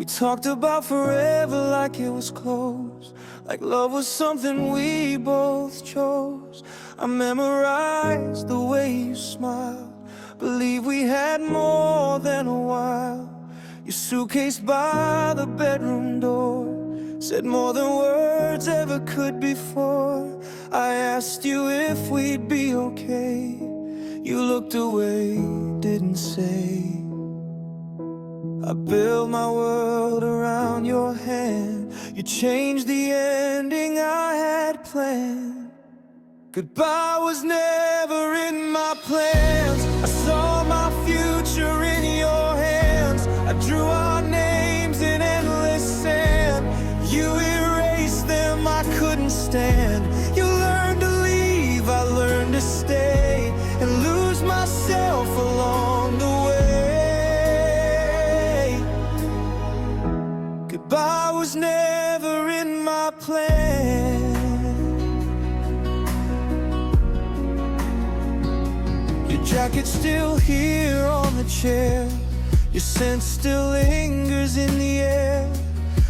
talked about forever like it was close, like love was something we both chose. I memorized the way you smiled, believe we had more than a while. Your suitcase by the bedroom door said more than words ever could before. I asked you if we'd be okay. You looked away, didn't say. I built my world around your hand. You changed the ending I had planned. Goodbye was never in my plans. I saw my future in your hands. I drew our names in endless sand. You erased them, I couldn't stand. You learned to leave, I learned to stay, and lose myself along the way. Goodbye was never in my plan. Your jacket's still here on the chair. Your scent still lingers in the air.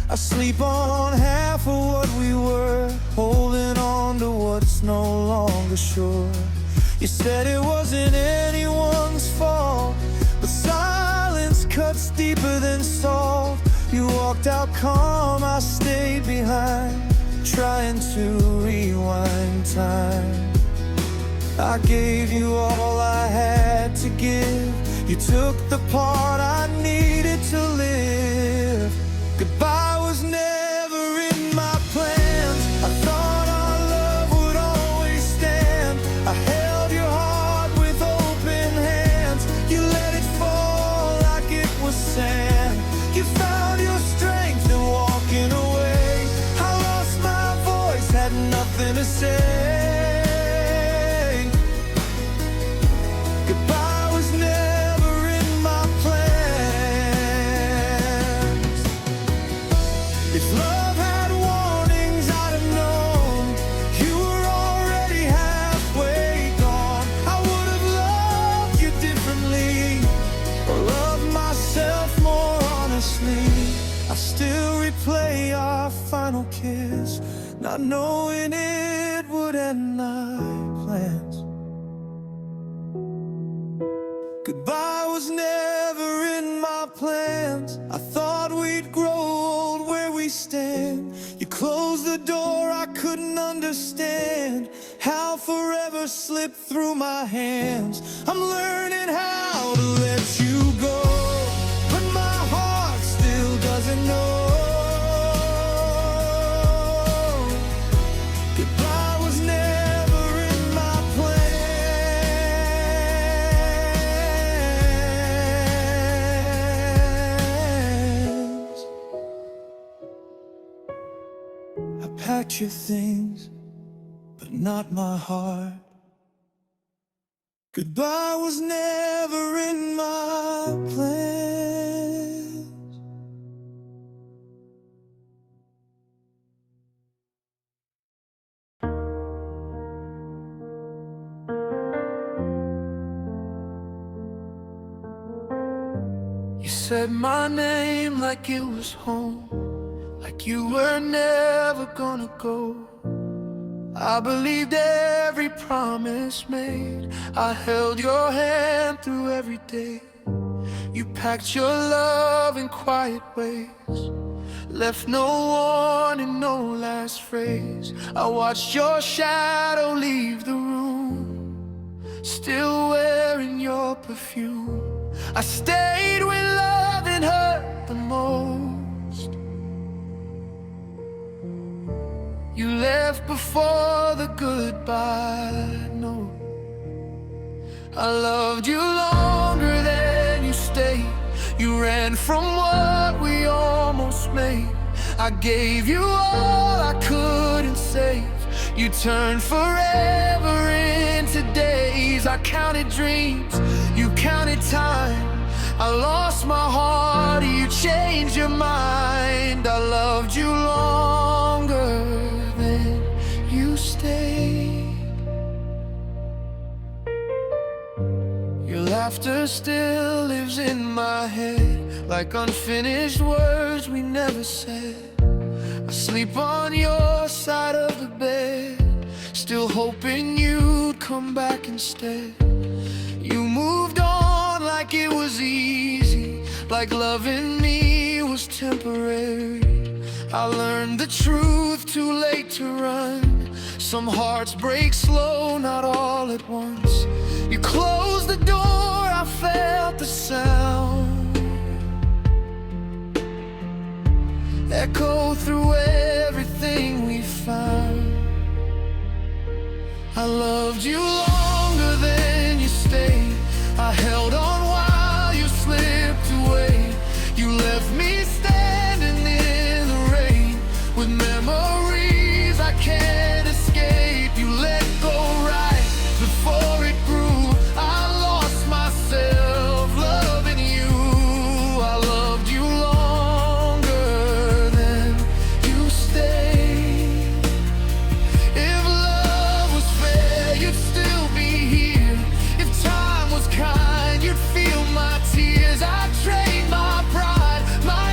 I sleep on half of what we were, holding on to what's no longer sure. You said it wasn't anyone's fault, but silence cuts deeper than salt. You walked out calm, I stayed behind, trying to rewind time. I gave you all I had to give. You took the part I needed to live. Goodbye was never in my plans. I thought our love would always stand. I held your heart with open hands. You let it fall like it was sand. You found your strength in walking away. I lost my voice, had nothing to say. Goodbye was never in my plans. If love had warnings, I'd have known. You were already halfway gone. I would have loved you differently, or loved myself more honestly. I still replay our final kiss, not knowing it would end my plans. Goodbye was never in my plans. I thought we'd grow old where we stand. You closed the door, I couldn't understand how forever slipped through my hands. I'm learning how to let you go, but my heart still doesn't know. Goodbye was never in my plans. I packed your things, but not my heart. Goodbye was never in my plans. You said my name like it was home, like you were never gonna go. I believed every promise made. I held your hand through every day. You packed your love in quiet ways, left no warning, no last phrase. I watched your shadow leave the room, still wearing your perfume. I stayed when loving hurt the most. You left before the goodbye note. I loved you longer than you stayed. You ran from what we almost made. I gave you all I couldn't save. You turned forever into days. I counted dreams, you counted time. I lost my heart, you changed your mind. I loved you longer than you stayed. Your laughter still lives in my head, like unfinished words we never said. I sleep on your side of the bed, still hoping you'd come back instead. You moved on like it was easy, like loving me was temporary. I learned the truth too late to run. Some hearts break slow, not all at once. You closed the door, I felt the sound echo through everything we found. I loved you longer than you stayed. I held on while you slipped away. You left me standing in the rain with memories I can't escape. You let go right before it grew. I lost myself loving you. I loved you longer than you stayed. If love was fair, you'd still be here. If time was kind, you'd feel my tears. I'd trade my pride, my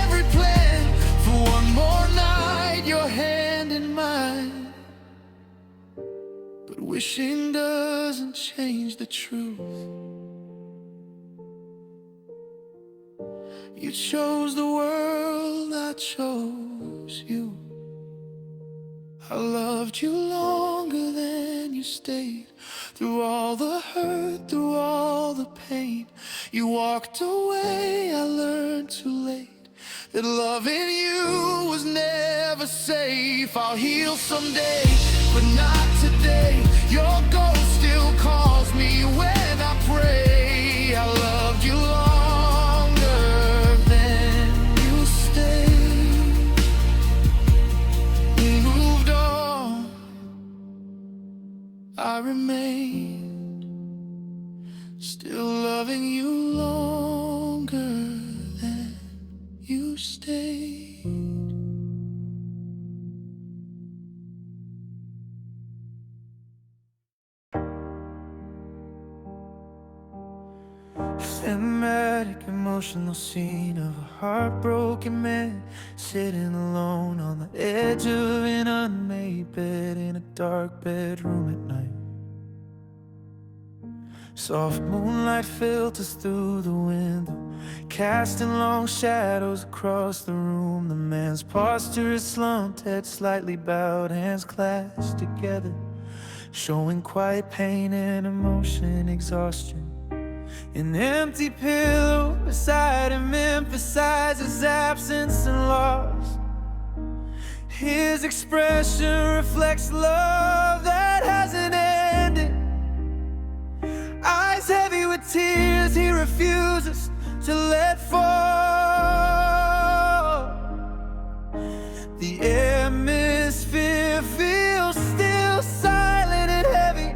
every plan, for one more night, your hand in mine. But wishing doesn't change the truth. You chose the world, I chose you. I loved you longer than you stayed. Through all the hurt, through all the pain, you walked away, I learned too late that loving you was never safe. I'll heal someday, but not today. Your ghost still calls me when I pray. I loved you longer than you stayed. You moved on, I remain, still loving you longer than you stayed. Cinematic, emotional scene of a heartbroken man sitting alone on the edge of an unmade bed in a dark bedroom at night. Soft moonlight filters through the window, casting long shadows across the room. The man's posture is slumped, head slightly bowed, hands clasped together, showing quiet pain and emotion, exhaustion. An empty pillow beside him emphasizes absence and loss. His expression reflects love that hasn't ended. Eyes heavy with tears he refuses to let fall. The atmosphere feels still, silent and heavy,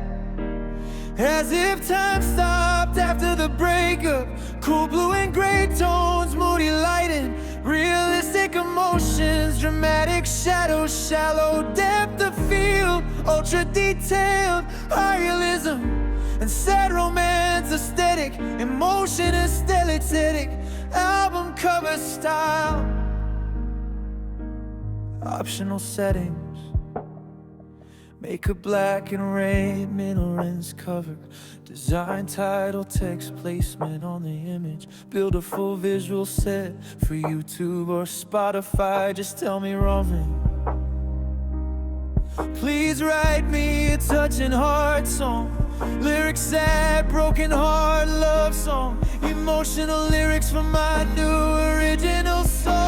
as if time stopped after the breakup. Cool blue and gray tones, moody lighting, realistic emotions, dramatic shadows, shallow depth of field, ultra detailed, high realism and sad romance, aesthetic, emotion aesthetic, album cover style. Optional settings, makeup black and red, middle rinse covered, design, title, text, placement on the image. Build a full visual set for YouTube or Spotify. Just tell me wrong. Please write me a touching heart song, lyrics sad, broken heart love song, emotional lyrics from my new original song.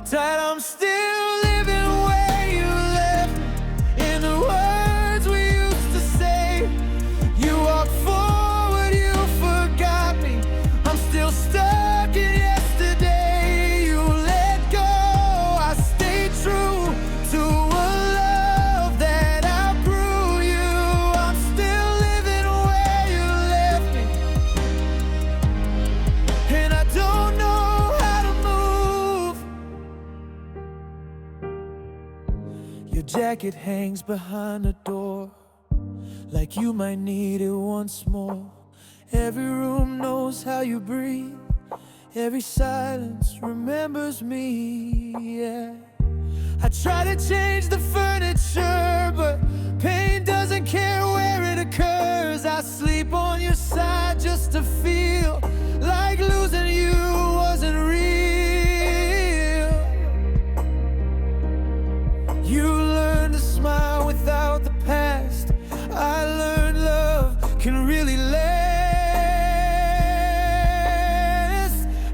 Title, I'm still living where you left me, in the words we used to say. You walked forward, you forgot me, I'm still stuck in yesterday. You let go, I stayed true to a love that outgrew you. I'm still living where you left me, and I don't know how to move. Your jacket hangs behind the door, like you might need it once more. Every room knows how you breathe, every silence remembers me, yeah. I try to change the furniture, but pain doesn't care where it occurs. I sleep on your side just to feel like losing you wasn't real. You learn to smile without the past. I learned love can really last.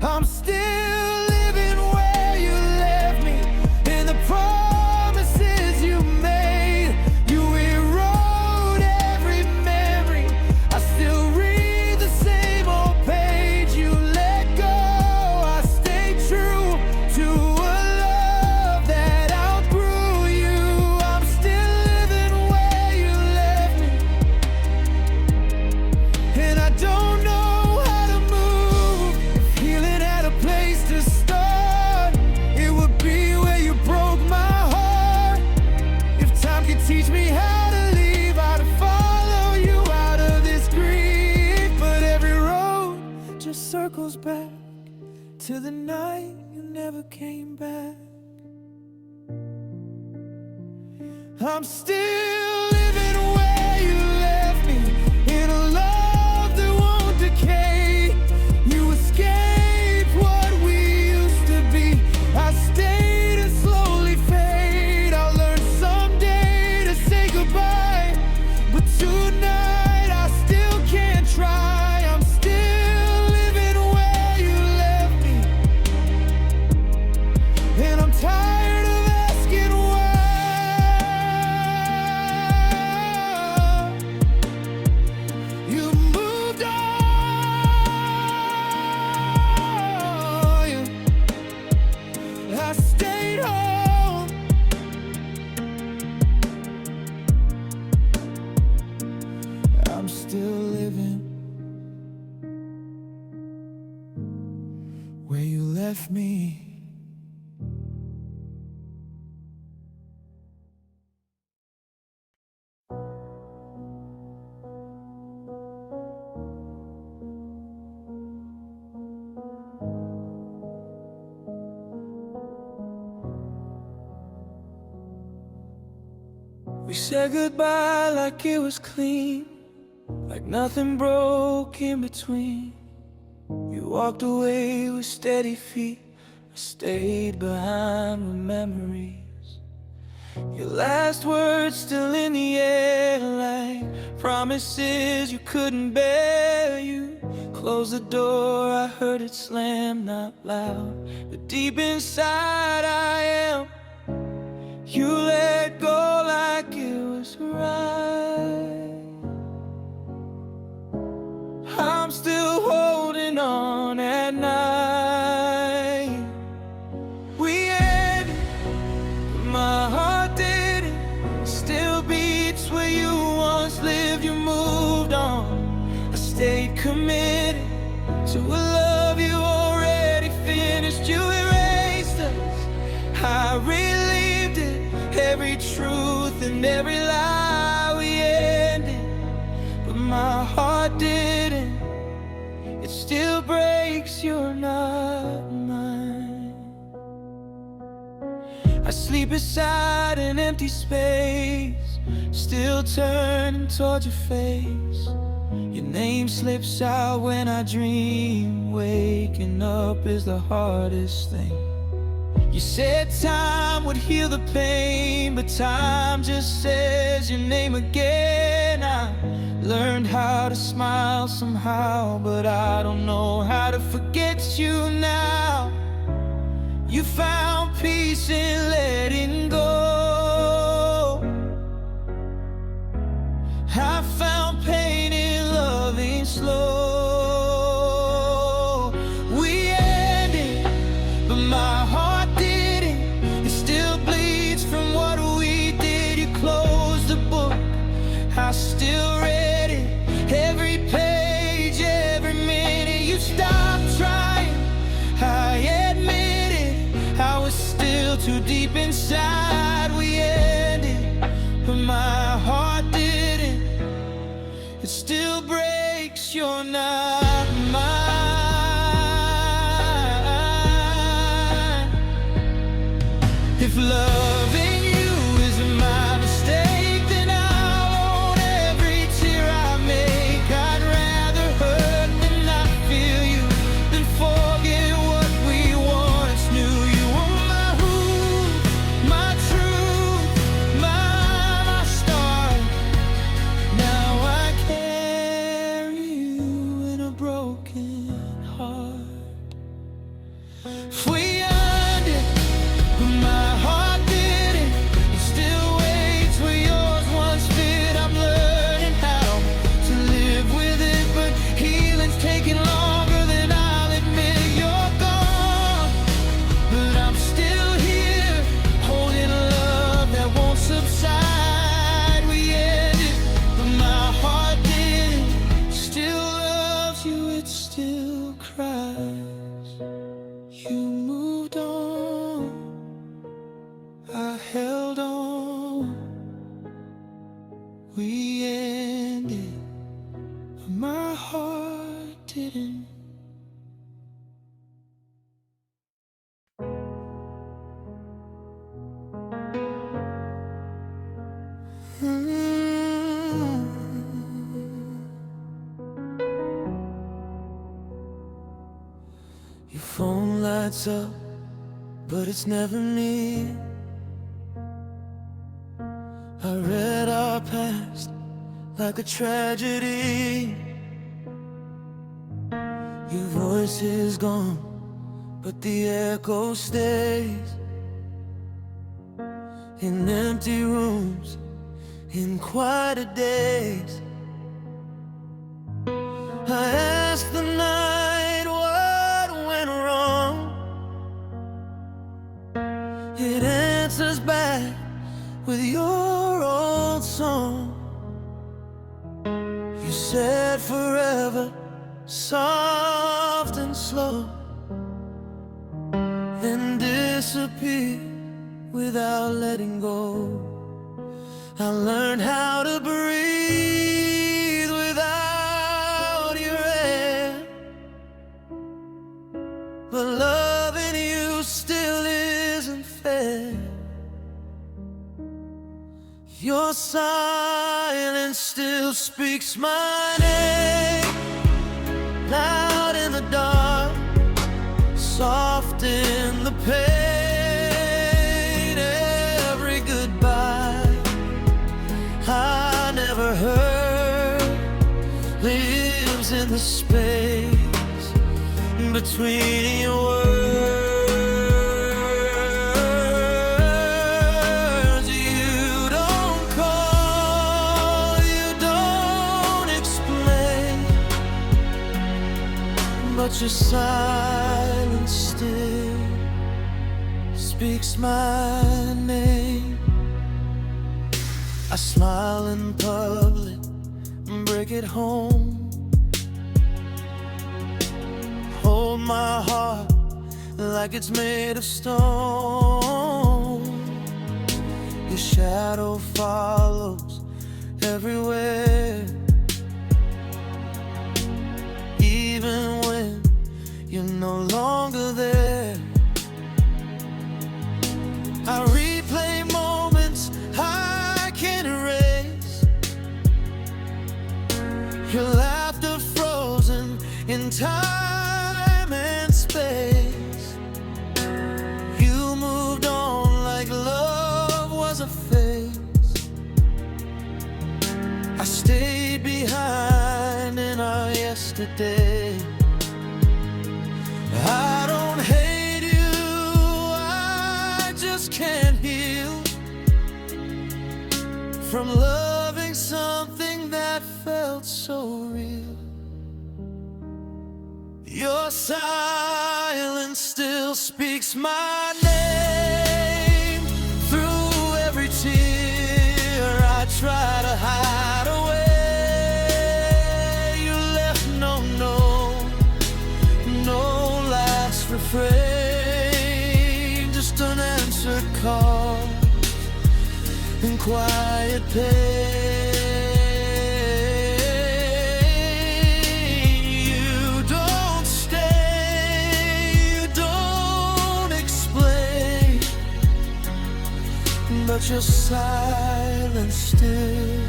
I'm still living where you left me, in the promises you made. You erode every memory. I still read the same old page. You let go, I stay true to a love that outgrew you. I'm still living where you left me, and I don't know how to move. If healing had a place to start, it would be where you broke my heart. If time could teach me how to leave, I'd follow you out of this grief. But every road just circles back to the night you never came back. I'm still living where you left me, in a love that won't decay. You escaped what we used to be. I stayed and slowly fade. I'll learn someday to say goodbye, but tonight I still can't try. I'm still living where you left me, and I'm tired of asking why. You moved on, I stayed home. I'm still living where you left me. We said goodbye like it was clean, like nothing broke in between. You walked away with steady feet, I stayed behind with memories. Your last words still in the air, like promises you couldn't bear. You closed the door, I heard it slam, not loud, but deep inside I am. You let go like it was right. I'm still holding on at night. We ended, but my heart didn't. It still beats where you once lived. You moved on, I stayed committed to a love you already finished. You erased us, I relived it, every truth and every lie we ended, but my heart didn't. It still breaks, you're not mine. I sleep beside an empty space, still turning toward your face. Your name slips out when I dream. Waking up is the hardest thing. You said time would heal the pain, but time just says your name again. I learned how to smile somehow, but I don't know how to forget you now. You found peace in letting go. I found pain in loving slow. We ended, but my heart didn't. It still bleeds from what we did. You closed the book, I still read it, every page, every minute. You stopped trying, I admit it. I was still too deep inside. We ended, but my heart didn't. still breaks, you're not mine. If loving you is my mistake, then I'll own every tear I make. I'd rather hurt than not feel you, than forget what we once knew. You were my who, my truth, my star. Now I carry you in a broken heart. We earned it, but my heart didn't. It still waits where yours once fit. I'm learning how to live with it, but healing's taking longer than I'll admit. You're gone, but I'm still here, holding a love that won't subside. We ended, but my heart didn't. Still loves you, it still cries. You moved on, I held on. We ended, but my heart didn't. Your phone lights up, but it's never me. I read our past like a tragedy. Your voice is gone, but the echo stays. In empty rooms, in quieter days. I asked the night what went wrong. It answers back with your old song. You said forever, soft and slow, then disappeared without letting go. I learned how to breathe without your air, but loving you still isn't fair. Your silence still speaks my name, loud in the dark, soft in the pain. Every goodbye I never heard lives in the space between your words. You don't call, you don't explain, but your silence still speaks my name. I smile in public, break it home. Hold my heart like it's made of stone. Your shadow follows everywhere, even when you're no longer there. I replay moments I can't erase, your laughter frozen in time and space. You moved on like love was a phase. I stayed behind in our yesterday. I don't hate you, I just can't heal from loving something that felt so real. Your silence still speaks my name through every tear I try to hide away. You left no last refrain, just unanswered calls in quiet pain. but your silence still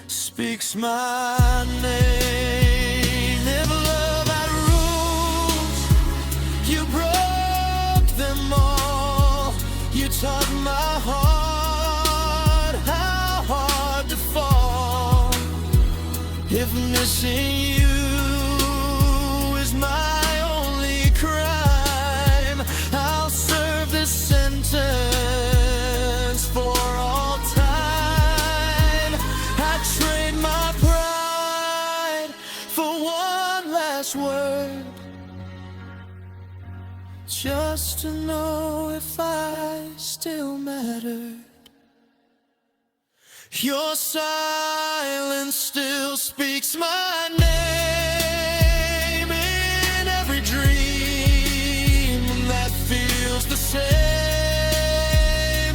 speaks my name. Never love had rules, you broke them all. You taught my heart how hard to fall. If missing you is my only crime, I'll serve this sentence for all time. I trade my pride for one last word, just to know if I still mattered. Your silence still speaks my name in every dream that feels the same.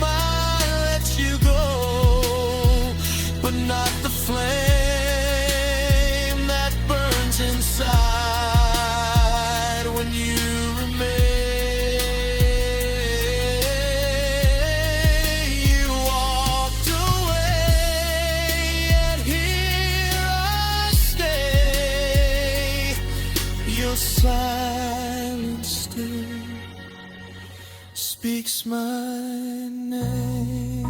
I let you go, but not the flame that burns inside when you remain. Your silence still speaks my name.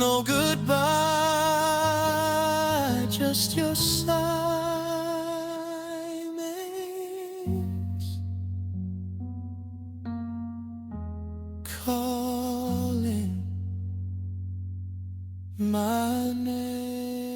No goodbye, just your sigh makes calling my name.